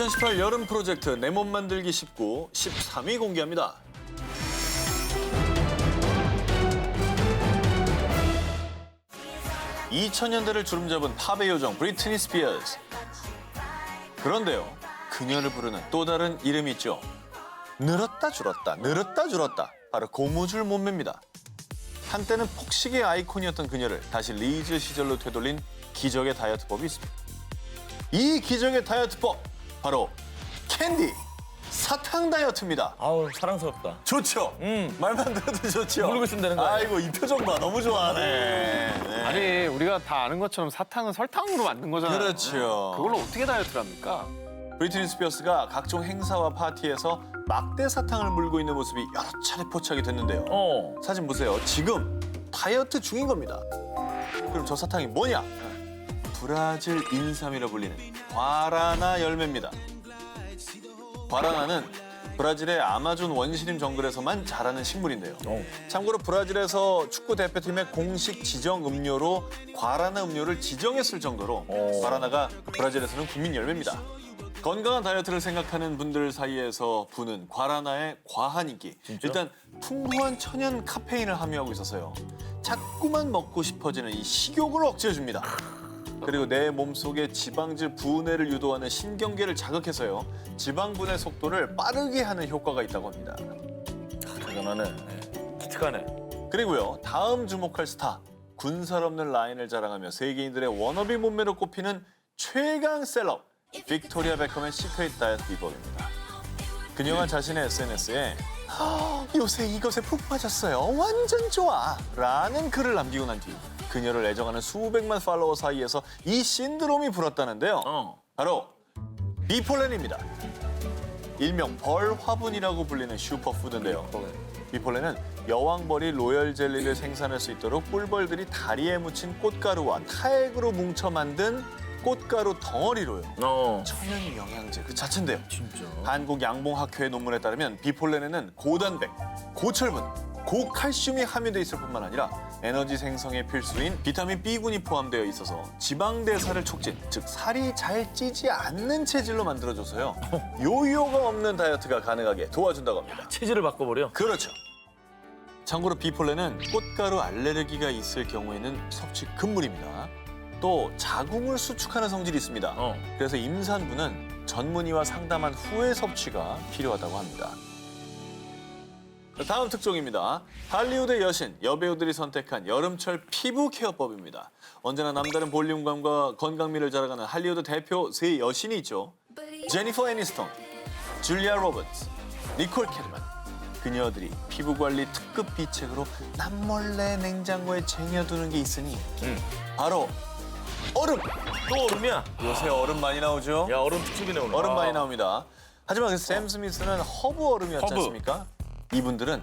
2018 여름 프로젝트 내 몸 만들기 19 13위 공개합니다. (2000년대를) 주름잡은 팝의 요정 브리트니 스피어스. 그런데요, 그녀를 부르는 또 다른 이름이 있죠. 늘었다 줄었다 늘었다 줄었다, 바로 고무줄 몸매입니다. 한때는 폭식의 아이콘이었던 그녀를 다시 리즈 시절로 되돌린 기적의 다이어트법이 있습니다. 이 기적의 다이어트법, 바로 캔디 사탕 다이어트입니다. 아우, 사랑스럽다. 좋죠? 말만 들어도 좋죠? 모르고 있으면 되는 거 아니야? 아이고, 이 표정 봐. 너무 좋아하네. 네. 아니, 우리가 다 아는 것처럼 사탕은 설탕으로 만든 거잖아요. 그렇죠. 그걸로 어떻게 다이어트를 합니까? 브리트니 스피어스가 각종 행사와 파티에서 막대 사탕을 물고 있는 모습이 여러 차례 포착이 됐는데요. 사진 보세요. 지금 다이어트 중인 겁니다. 그럼 저 사탕이 뭐냐? 브라질 인삼이라 불리는 과라나 열매입니다. 과라나는 브라질의 아마존 원시림 정글에서만 자라는 식물인데요. 참고로 브라질에서 축구 대표팀의 공식 지정 음료로 과라나 음료를 지정했을 정도로 과라나가 브라질에서는 국민 열매입니다. 건강한 다이어트를 생각하는 분들 사이에서 부는 과라나의 과한 인기. 일단 풍부한 천연 카페인을 함유하고 있어서요. 자꾸만 먹고 싶어지는 이 식욕을 억제해줍니다. 그리고 내 몸속의 지방질 분해를 유도하는 신경계를 자극해서요. 지방 분해 속도를 빠르게 하는 효과가 있다고 합니다. 대단하네. 기특하네. 그리고요, 다음 주목할 스타. 군살 없는 라인을 자랑하며 세계인들의 워너비 몸매로 꼽히는 최강 셀럽. 빅토리아 베컴의 시크릿 다이어트 비법입니다. 그녀가 자신의 SNS에 요새 이것에 푹 빠졌어요. 완전 좋아. 라는 글을 남기고 난 뒤 그녀를 애정하는 수백만 팔로워 사이에서 이 신드롬이 불었다는데요. 바로 비폴렌입니다. 일명 벌 화분이라고 불리는 슈퍼푸드인데요. 비폴렌은 여왕벌이 로열 젤리를 생산할 수 있도록 꿀벌들이 다리에 묻힌 꽃가루와 타액으로 뭉쳐 만든 꽃가루 덩어리로요. 천연 영양제 그 자체인데요. 진짜. 한국양봉학회 논문에 따르면 비폴렌에는 고단백, 고철분, 고칼슘이 함유돼 있을 뿐만 아니라 에너지 생성에 필수인 비타민 B군이 포함되어 있어서 지방 대사를 촉진, 즉 살이 잘 찌지 않는 체질로 만들어줘서요. 요요가 없는 다이어트가 가능하게 도와준다고 합니다. 체질을 바꿔버려? 그렇죠. 참고로 비폴렌은 꽃가루 알레르기가 있을 경우에는 섭취 금물입니다. 또 자궁을 수축하는 성질이 있습니다. 그래서 임산부는 전문의와 상담한 후에 섭취가 필요하다고 합니다. 다음 특종입니다. 할리우드의 여신, 여배우들이 선택한 여름철 피부 케어법입니다. 언제나 남다른 볼륨감과 건강미를 자랑하는 할리우드 대표 세 여신이 있죠. 제니퍼 애니스톤, 줄리아 로버츠, 니콜 캐드만. 그녀들이 피부 관리 특급 비책으로 남몰래 냉장고에 쟁여두는 게 있으니 바로 얼음! 또 얼음이야? 요새 얼음 많이 나오죠? 야, 얼음 특집이네, 오늘. 얼음 많이 나옵니다. 하지만 샘 스미스는 허브 얼음이었지 허브. 않습니까? 이분들은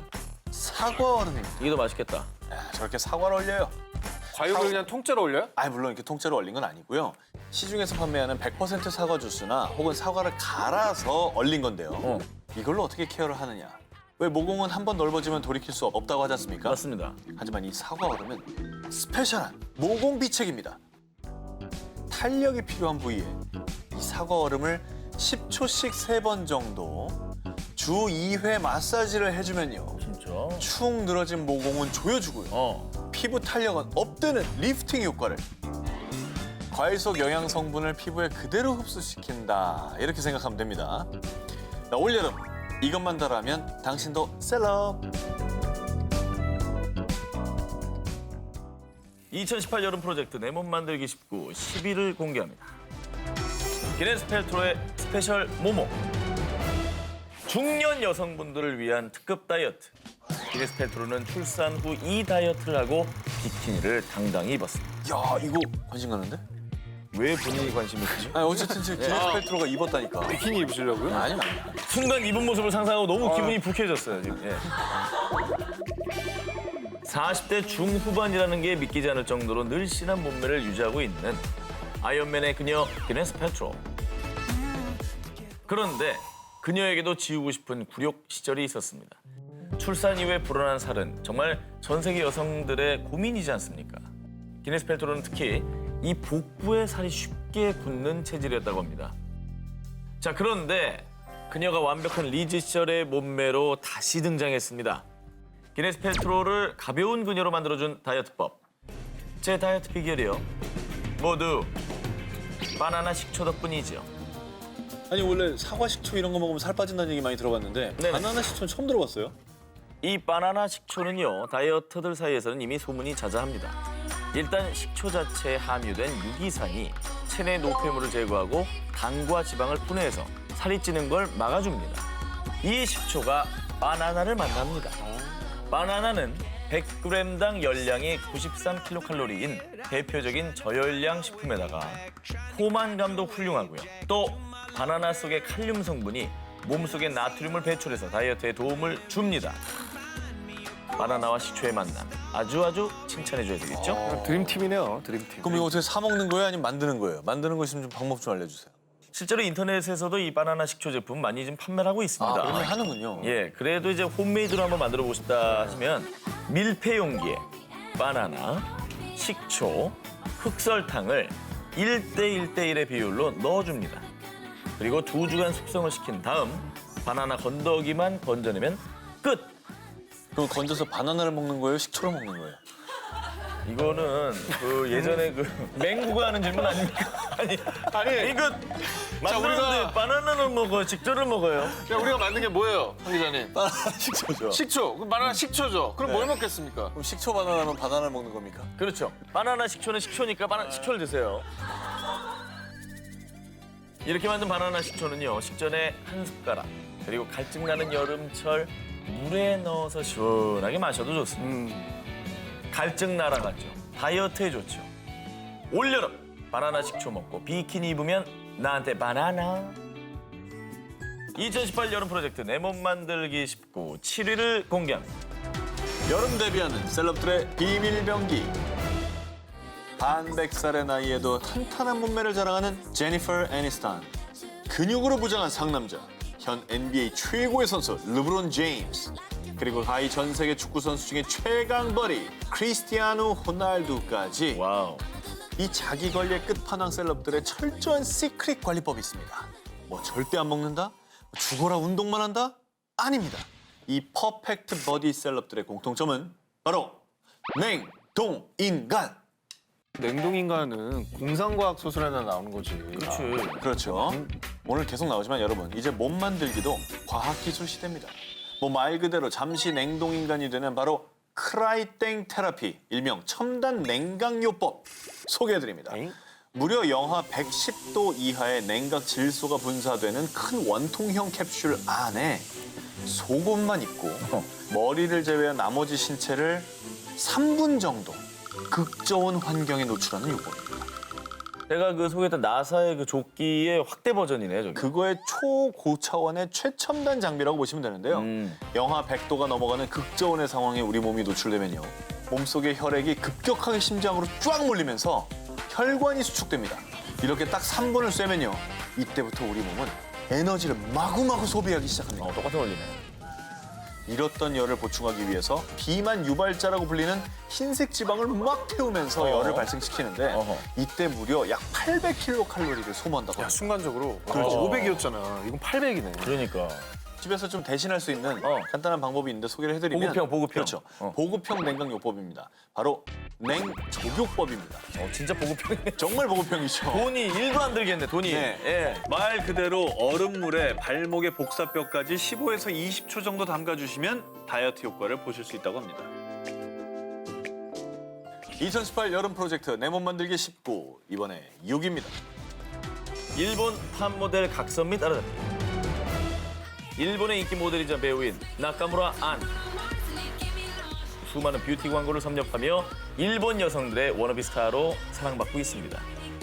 사과 얼음입니다. 이게 더 맛있겠다. 야, 저렇게 사과를 얼려요. 과육을 그냥 통째로 올려요? 물론 이렇게 통째로 얼린 건 아니고요. 시중에서 판매하는 100% 사과 주스나 혹은 사과를 갈아서 얼린 건데요. 이걸로 어떻게 케어를 하느냐? 왜 모공은 한 번 넓어지면 돌이킬 수 없다고 하지 않습니까? 맞습니다. 하지만 이 사과 얼음은 스페셜한 모공 비책입니다. 탄력이 필요한 부위에 이 사과 얼음을 10초씩 3번 정도 주 2회 마사지를 해주면요. 진짜? 축 늘어진 모공은 조여주고요. 피부 탄력은 업되는 리프팅 효과를. 과일 속 영양 성분을 피부에 그대로 흡수시킨다. 이렇게 생각하면 됩니다. 자, 올여름 이것만 달아면 당신도 셀럽. 2018 여름 프로젝트 내 몸 만들기 19 10위를 공개합니다. 기네스 펠트로의 스페셜 모모. 중년 여성분들을 위한 특급 다이어트. 기네스 펠트로는 출산 후 이 다이어트를 하고 비키니를 당당히 입었습니다. 야, 이거 관심 가는데? 왜 본인이 관심이 있지? 어쨌든 지금 기네스 펠트로가 입었다니까. 비키니 입으시려고요? 아니. 순간 입은 모습을 상상하고 너무 기분이 불쾌해졌어요, 지금. 예. 40대 중후반이라는 게 믿기지 않을 정도로 늘씬한 몸매를 유지하고 있는 아이언맨의 그녀 기네스 펠트로. 그런데 그녀에게도 지우고 싶은 굴욕 시절이 있었습니다. 출산 이후에 불어난 살은 정말 전 세계 여성들의 고민이지 않습니까? 기네스 펠트로는 특히 이 복부에 살이 쉽게 붙는 체질이었다고 합니다. 자, 그런데 그녀가 완벽한 리즈 시절의 몸매로 다시 등장했습니다. 기네스 펠트로를 가벼운 그녀로 만들어준 다이어트법. 제 다이어트 비결이요. 모두 바나나 식초 덕분이죠. 아니 원래 사과 식초 이런 거 먹으면 살 빠진다는 얘기 많이 들어봤는데 네네. 바나나 식초는 처음 들어봤어요. 이 바나나 식초는요, 다이어터들 사이에서는 이미 소문이 자자합니다. 일단 식초 자체에 함유된 유기산이 체내 노폐물을 제거하고 당과 지방을 분해해서 살이 찌는 걸 막아줍니다. 이 식초가 바나나를 만납니다. 바나나는 100g당 열량이 93kcal인 대표적인 저열량 식품에다가 포만감도 훌륭하고요. 또 바나나 속의 칼륨 성분이 몸속에 나트륨을 배출해서 다이어트에 도움을 줍니다. 바나나와 식초의 만남 아주 칭찬해줘야 되겠죠? 드림팀이네요, 드림팀. 그럼 이거 어떻게 사 먹는 거예요? 아니면 만드는 거예요? 만드는 거 있으면 좀 방법 좀 알려주세요. 실제로 인터넷에서도 이 바나나 식초 제품 많이 좀 판매를 하고 있습니다. 그러면 하는군요. 예, 그래도 이제 홈메이드로 한번 만들어 보고 싶다 하시면 밀폐 용기에 바나나, 식초, 흑설탕을 1대1대1의 비율로 넣어줍니다. 그리고 2주간 숙성을 시킨 다음 바나나 건더기만 건져내면 끝! 그럼 건져서 바나나를 먹는 거예요? 식초를 먹는 거예요? 이거는 그 예전에 그 맹구가 하는 질문 아닙니까? 아니 이거 만드는데 우리가- 바나나를 먹어요, 식초를 먹어요. 야, 우리가 만든 게 뭐예요, 한 기자님? 바나나 식초죠. 식초. 그럼 바나나 식초죠. 그럼 뭘 먹겠습니까? 그럼 식초 바나나면 바나나를 먹는 겁니까? 그렇죠. 바나나 식초는 식초니까 바나나 식초를 드세요. 이렇게 만든 바나나 식초는요, 식전에 한 숟가락, 그리고 갈증 나는 여름철 물에 넣어서 시원하게 마셔도 좋습니다. 갈증 날아갔죠. 다이어트에 좋죠. 올여름 바나나 식초 먹고 비키니 입으면 나한테 바나나. 2018 여름 프로젝트 내 몸 만들기 19 7위를 공개합니다. 여름 데뷔하는 셀럽들의 비밀 병기. 반백살의 나이에도 탄탄한 몸매를 자랑하는 제니퍼 애니스턴. 근육으로 부장한 상남자. 현 NBA 최고의 선수 르브론 제임스. 그리고 가히 전 세계 축구 선수 중에 최강 버리 크리스티아노 호날두까지 와우. 이 자기 관리의 끝판왕 셀럽들의 철저한 시크릿 관리법이 있습니다. 뭐 절대 안 먹는다? 죽어라 운동만 한다? 아닙니다. 이 퍼펙트 버디 셀럽들의 공통점은 바로 냉동인간. 냉동인간은 공상과학 소설에나 나오는 거지. 그렇지. 그렇죠. 오늘 계속 나오지만 여러분 이제 몸 만들기도 과학기술 시대입니다. 뭐 말 그대로 잠시 냉동인간이 되는 바로 크라이땡 테라피, 일명 첨단 냉각요법 소개해드립니다. 엥? 무려 영하 110도 이하의 냉각 질소가 분사되는 큰 원통형 캡슐 안에 속옷만 입고 머리를 제외한 나머지 신체를 3분 정도 극저온 환경에 노출하는 요법입니다. 제가 그 소개했던 나사의 그 조끼의 확대 버전이네요, 저기. 그거의 초고차원의 최첨단 장비라고 보시면 되는데요. 영하 100도가 넘어가는 극저온의 상황에 우리 몸이 노출되면요. 몸속의 혈액이 급격하게 심장으로 쫙 몰리면서 혈관이 수축됩니다. 이렇게 딱 3분을 쐬면요. 이때부터 우리 몸은 에너지를 마구마구 소비하기 시작합니다. 똑같은 원리네. 잃었던 열을 보충하기 위해서 비만 유발자라고 불리는 흰색 지방을 막 태우면서 열을 발생시키는데 어허. 이때 무려 약 800kcal를 소모한다고 야, 합니다. 순간적으로. 그렇죠. 500이었잖아. 이건 800이네. 그러니까. 집에서 좀 대신할 수 있는 간단한 방법이 있는데 소개를 해드리면 보급형. 그렇죠. 보급형 냉각요법입니다. 바로 냉족욕법입니다. 진짜 보급형이네. 정말 보급형이죠. 돈이 1도 안 들겠네, 돈이. 네. 예. 말 그대로 얼음물에 발목의 복사뼈까지 15에서 20초 정도 담가주시면 다이어트 효과를 보실 수 있다고 합니다. 2018 여름 프로젝트 내 몸 만들기 19 이번에 6입니다. 일본 탑 모델 각선미 따라잡기. 일본의 인기 모델이자 배우인 나카무라 안. 수많은 뷰티 광고를 섭렵하며 일본 여성들의 워너비 스타로 사랑받고 있습니다.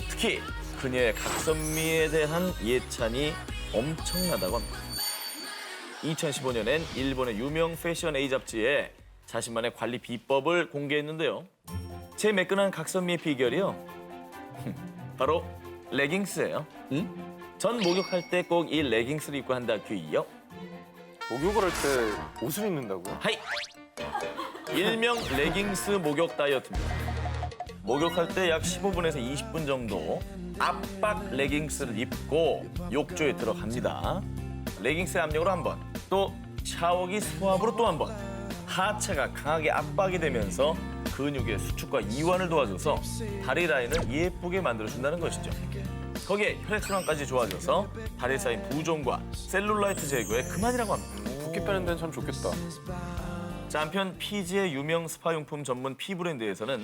특히 그녀의 각선미에 대한 예찬이 엄청나다고 합니다. 2015년엔 일본의 유명 패션 A 잡지에 자신만의 관리 비법을 공개했는데요. 제 매끈한 각선미의 비결이요. 바로 레깅스예요. 전 목욕할 때 꼭 이 레깅스를 입고 한다규이요. 목욕을 할 때 옷을 입는다고요? 하이! 일명 레깅스 목욕 다이어트입니다. 목욕할 때 약 15분에서 20분 정도 압박 레깅스를 입고 욕조에 들어갑니다. 레깅스의 압력으로 한 번, 또 샤워기 수압으로 또 한 번. 하체가 강하게 압박이 되면서 근육의 수축과 이완을 도와줘서 다리 라인을 예쁘게 만들어준다는 것이죠. 거기에 혈액순환까지 좋아져서 다리에 쌓인 부종과 셀룰라이트 제거에 그만이라고 합니다. 붓기 빼는 데는 참 좋겠다. 자, 한편 피지의 유명 스파용품 전문 피 브랜드에서는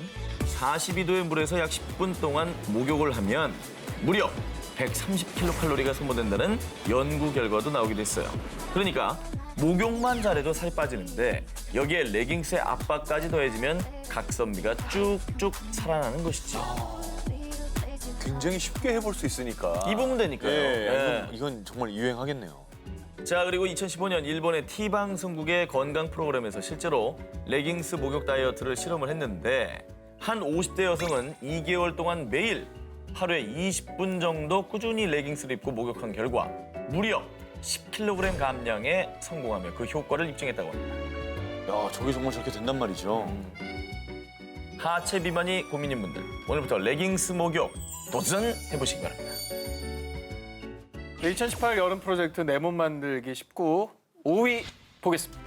42도의 물에서 약 10분 동안 목욕을 하면 무려 130kcal 소모된다는 연구 결과도 나오기도 했어요. 그러니까 목욕만 잘해도 살이 빠지는데 여기에 레깅스의 압박까지 더해지면 각선미가 쭉쭉 살아나는 것이죠. 굉장히 쉽게 해볼 수 있으니까. 입으면 되니까요. 예. 이건 정말 유행하겠네요. 자, 그리고 2015년 일본의 T방송국의 건강 프로그램에서 실제로 레깅스 목욕 다이어트를 실험을 했는데 한 50대 여성은 2개월 동안 매일 하루에 20분 정도 꾸준히 레깅스를 입고 목욕한 결과 무려 10kg 감량에 성공하며 그 효과를 입증했다고 합니다. 야, 저게 정말 저렇게 된단 말이죠. 하체 비만이 고민인 분들 오늘부터 레깅스 목욕 도전해보시기 바랍니다. 2018 여름 프로젝트 내 몸 만들기 19 5위 보겠습니다.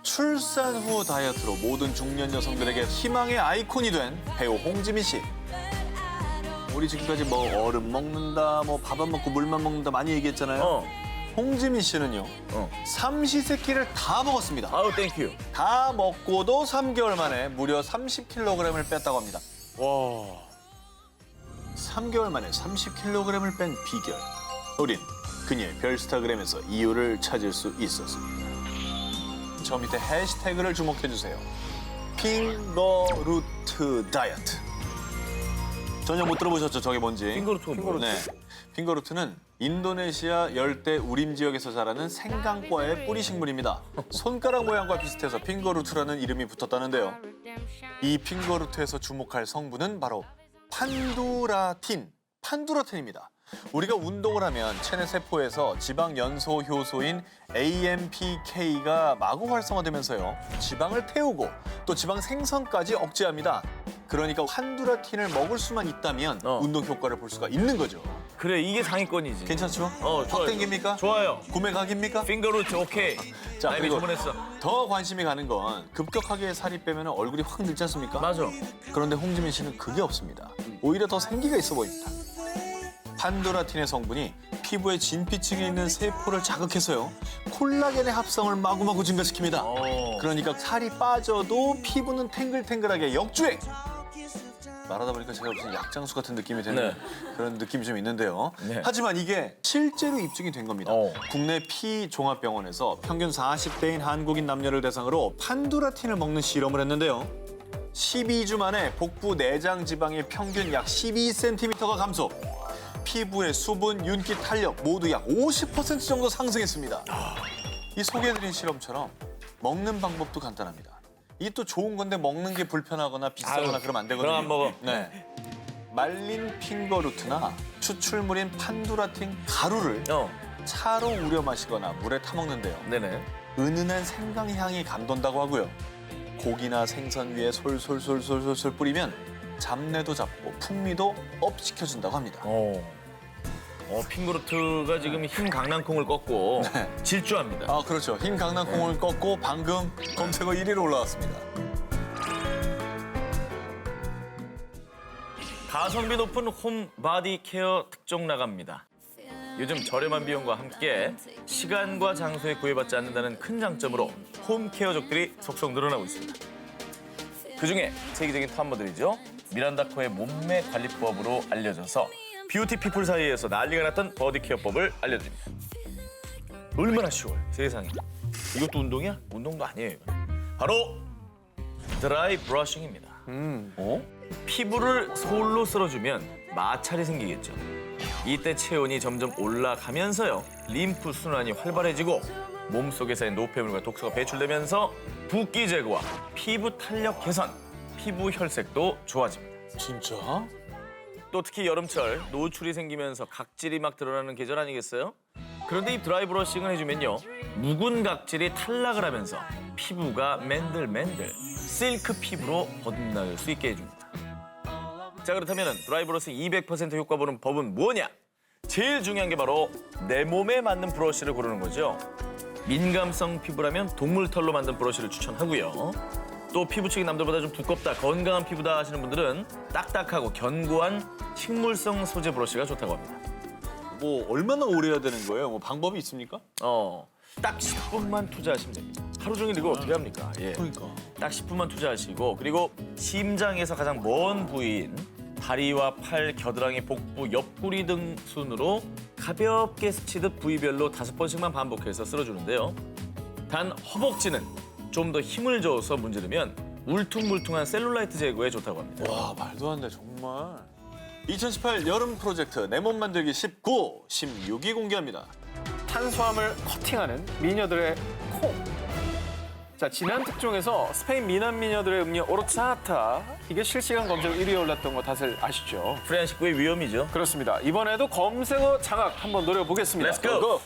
출산 후 다이어트로 모든 중년 여성들에게 희망의 아이콘이 된 배우 홍지민 씨. 우리 지금까지 뭐 얼음 먹는다, 뭐 밥 안 먹고 물만 먹는다 많이 얘기했잖아요. 홍지민 씨는요, 삼시세끼를 다 먹었습니다. 아우 땡큐. 다 먹고도 3개월 만에 무려 30kg을 뺐다고 합니다. 와. 3개월 만에 30kg을 뺀 비결. 우린 그녀의 별스타그램에서 이유를 찾을 수 있었습니다. 저 밑에 해시태그를 주목해주세요. 핑거루트 다이어트. 전혀 못 들어보셨죠? 저게 뭔지? 핑거루트가 뭐예요? 네. 핑거루트는 인도네시아 열대 우림 지역에서 자라는 생강과의 뿌리 식물입니다. 손가락 모양과 비슷해서 핑거루트라는 이름이 붙었다는데요. 이 핑거루트에서 주목할 성분은 바로 판두라틴입니다. 우리가 운동을 하면 체내 세포에서 지방 연소 효소인 AMPK가 마구 활성화되면서요. 지방을 태우고 또 지방 생성까지 억제합니다. 그러니까 판두라틴을 먹을 수만 있다면 운동 효과를 볼 수가 있는 거죠. 그래, 이게 상위권이지. 괜찮죠? 좋아요. 확 땡깁니까? 좋아요. 구매 각입니까? 핑거루트 오케이. 자, 나 이미 그리고 주문했어. 더 관심이 가는 건 급격하게 살이 빼면 얼굴이 확 늙지 않습니까? 맞아. 그런데 홍지민 씨는 그게 없습니다. 오히려 더 생기가 있어 보입니다. 판두라틴의 성분이 피부의 진피층에 있는 세포를 자극해서요. 콜라겐의 합성을 마구마구 증가시킵니다. 그러니까 살이 빠져도 피부는 탱글탱글하게 역주행! 말하다 보니까 제가 무슨 약장수 같은 느낌이 드는 그런 느낌이 좀 있는데요. 네. 하지만 이게 실제로 입증이 된 겁니다. 국내 피종합병원에서 평균 40대인 한국인 남녀를 대상으로 판두라틴을 먹는 실험을 했는데요. 12주 만에 복부 내장 지방의 평균 약 12cm가 감소. 피부의 수분, 윤기, 탄력 모두 약 50% 정도 상승했습니다. 이 소개해드린 실험처럼 먹는 방법도 간단합니다. 이게 또 좋은 건데 먹는 게 불편하거나 비싸거나 그러면 안 되거든요. 그럼 안 먹어. 네. 말린 핑거루트나 추출물인 판두라틴 가루를 차로 우려 마시거나 물에 타 먹는데요. 네네. 은은한 생강 향이 감돈다고 하고요. 고기나 생선 위에 솔솔솔솔솔 뿌리면 잡내도 잡고 풍미도 업 시켜준다고 합니다. 핑거루트가 지금 흰 강낭콩을 꺾고 질주합니다. 아, 그렇죠. 흰 강낭콩을 꺾고 방금 검색어 1위로 올라왔습니다. 가성비 높은 홈 바디 케어 특종 나갑니다. 요즘 저렴한 비용과 함께 시간과 장소에 구애받지 않는다는 큰 장점으로 홈 케어족들이 속속 늘어나고 있습니다. 그중에 세계적인 탑모델이죠. 미란다 코의 몸매 관리법으로 알려져서 뷰티 피플 사이에서 난리가 났던 버디 케어법을 알려드립니다. 얼마나 쉬워요, 세상에. 이것도 운동이야? 운동도 아니에요. 이건. 바로 드라이 브러싱입니다. 피부를 솔로 쓸어주면 마찰이 생기겠죠. 이때 체온이 점점 올라가면서요. 림프 순환이 활발해지고 몸속에 쌓인 노폐물과 독소가 배출되면서 붓기 제거와 피부 탄력 개선, 피부 혈색도 좋아집니다. 진짜? 또 특히 여름철 노출이 생기면서 각질이 막 드러나는 계절 아니겠어요? 그런데 이 드라이 브러싱을 해주면요. 묵은 각질이 탈락을 하면서 피부가 맨들맨들 실크 피부로 거듭날 수 있게 해줍니다. 자, 그렇다면 드라이 브러싱 200% 효과 보는 법은 뭐냐? 제일 중요한 게 바로 내 몸에 맞는 브러쉬를 고르는 거죠. 민감성 피부라면 동물털로 만든 브러쉬를 추천하고요. 또 피부층이 남들보다 좀 두껍다, 건강한 피부다 하시는 분들은 딱딱하고 견고한 식물성 소재 브러쉬가 좋다고 합니다. 뭐 얼마나 오래 해야 되는 거예요? 뭐 방법이 있습니까? 딱 10분만 투자하시면 됩니다. 하루 종일 이거 어떻게 합니까? 예. 그러니까. 딱 10분만 투자하시고 그리고 심장에서 가장 먼 부위인 다리와 팔, 겨드랑이, 복부, 옆구리 등 순으로 가볍게 스치듯 부위별로 5번씩만 반복해서 쓸어주는데요. 단 허벅지는 좀 더 힘을 줘서 문지르면 울퉁불퉁한 셀룰라이트 제거에 좋다고 합니다. 와, 말도 안 돼, 정말. 2018 여름 프로젝트 내 몸 만들기 19, 16위 공개합니다. 탄수화물 커팅하는 미녀들의 콩. 자, 지난 특종에서 스페인 미남 미녀들의 음료 오로차타 이게 실시간 검색 1위에 올랐던 거 다들 아시죠? 프레한 식구의 위험이죠. 그렇습니다. 이번에도 검색어 장악 한번 노려보겠습니다. Let's go!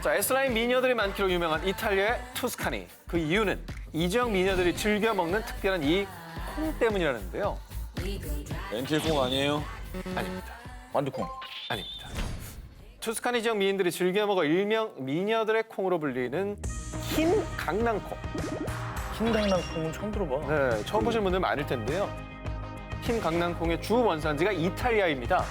자, S라인 미녀들이 많기로 유명한 이탈리아의 투스카니. 그 이유는 이지역 미녀들이 즐겨 먹는 특별한 이 콩 때문이라는데요. 렌틸콩 아니에요? 아닙니다. 완두콩. 아닙니다. 투스카니 지역 미인들이 즐겨 먹어 일명 미녀들의 콩으로 불리는 흰 강낭콩. 흰 강낭콩은 처음 들어봐. 네, 처음 보실 분들 많을 텐데요. 흰 강낭콩의 주 원산지가 이탈리아입니다.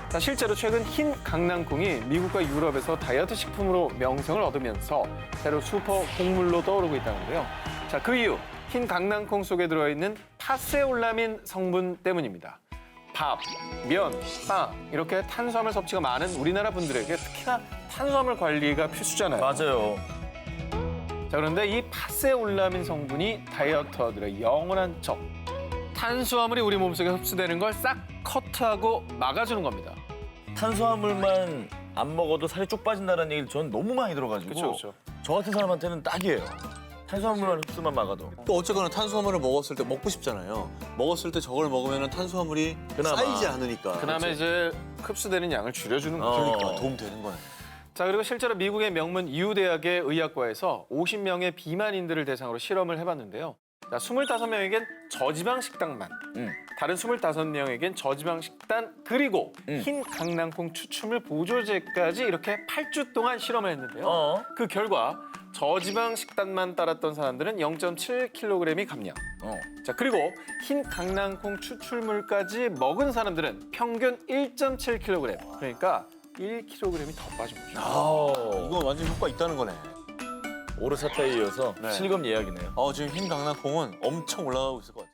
자, 실제로 최근 흰 강낭콩이 미국과 유럽에서 다이어트 식품으로 명성을 얻으면서 새로 슈퍼 곡물로 떠오르고 있다는데요. 자, 그 이유 흰 강낭콩 속에 들어있는 파세올라민 성분 때문입니다. 밥, 면, 빵 이렇게 탄수화물 섭취가 많은 우리나라 분들에게 특히나 탄수화물 관리가 필수잖아요. 맞아요. 자, 그런데 이 파세올라민 성분이 다이어터들의 영원한 적. 탄수화물이 우리 몸속에 흡수되는 걸 싹 커트하고 막아주는 겁니다. 탄수화물만 안 먹어도 살이 쭉 빠진다는 얘기를 전 너무 많이 들어가지고 그렇죠. 저 같은 사람한테는 딱이에요. 탄수화물만 흡수만 막아도. 또 어쨌거나 탄수화물을 먹었을 때 먹고 싶잖아요. 먹었을 때 저걸 먹으면 탄수화물이 그나마. 쌓이지 않으니까. 그나마 이제 흡수되는 양을 줄여주는 거죠. 그러니까 도움 되는 거네. 자, 그리고 실제로 미국의 명문 이유대학의 의학과에서 50명의 비만인들을 대상으로 실험을 해봤는데요. 자, 25명에겐 저지방 식단만, 다른 25명에겐 저지방 식단 그리고 흰 강낭콩 추출물 보조제까지 이렇게 8주 동안 실험을 했는데요. 그 결과 저지방 식단만 따랐던 사람들은 0.7kg이 감량. 자, 그리고 흰 강낭콩 추출물까지 먹은 사람들은 평균 1.7kg. 그러니까 1kg이 더 빠진 거죠. 이거 완전 효과 있다는 거네. 오르사타에 이어서 네. 실검 예약이네요. 지금 흰 강낭콩은 엄청 올라가고 있을 것 같아요.